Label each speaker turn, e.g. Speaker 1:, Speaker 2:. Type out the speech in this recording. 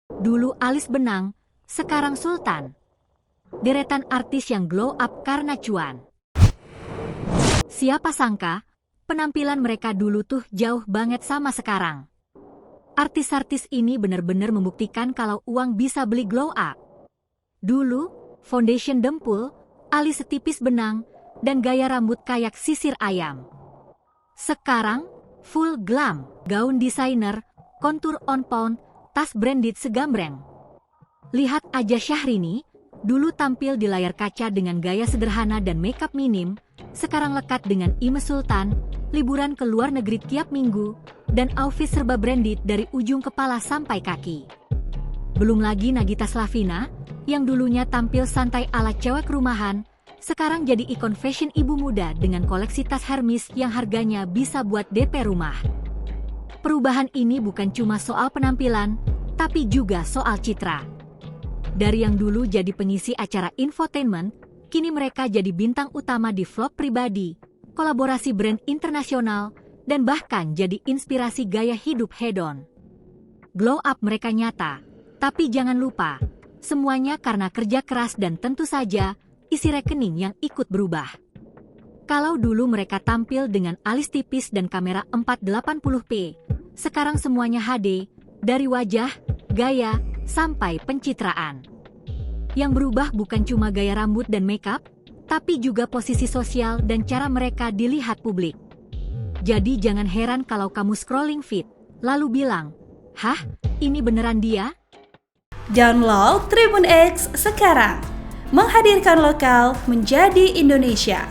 Speaker 1: Dulu alis benang, sekarang sultan. Deretan artis yang glow up karena cuan. Siapa sangka, penampilan mereka dulu tuh jauh banget sama sekarang. Artis-artis ini benar-benar membuktikan kalau uang bisa beli glow up. Dulu, foundation dempul, alis setipis benang, dan gaya rambut kayak sisir ayam. Sekarang, full glam, gaun desainer, kontur on pound, tas branded segambreng. Lihat aja Syahrini, dulu tampil di layar kaca dengan gaya sederhana dan makeup minim, sekarang lekat dengan Ime Sultan, liburan ke luar negeri tiap minggu, dan outfit serba branded dari ujung kepala sampai kaki. Belum lagi Nagita Slavina, yang dulunya tampil santai ala cewek rumahan, sekarang jadi ikon fashion ibu muda dengan koleksi tas Hermes yang harganya bisa buat DP rumah. Perubahan ini bukan cuma soal penampilan, tapi juga soal citra. Dari yang dulu jadi pengisi acara infotainment, kini mereka jadi bintang utama di vlog pribadi, kolaborasi brand internasional, dan bahkan jadi inspirasi gaya hidup hedon. Glow up mereka nyata, tapi jangan lupa, semuanya karena kerja keras dan tentu saja, isi rekening yang ikut berubah. Kalau dulu mereka tampil dengan alis tipis dan kamera 480p, sekarang semuanya HD, dari wajah, gaya, sampai pencitraan. Yang berubah bukan cuma gaya rambut dan makeup, tapi juga posisi sosial dan cara mereka dilihat publik. Jadi jangan heran kalau kamu scrolling feed, lalu bilang, "Hah, ini beneran dia?"
Speaker 2: Download Tribun X sekarang, menghadirkan lokal menjadi Indonesia.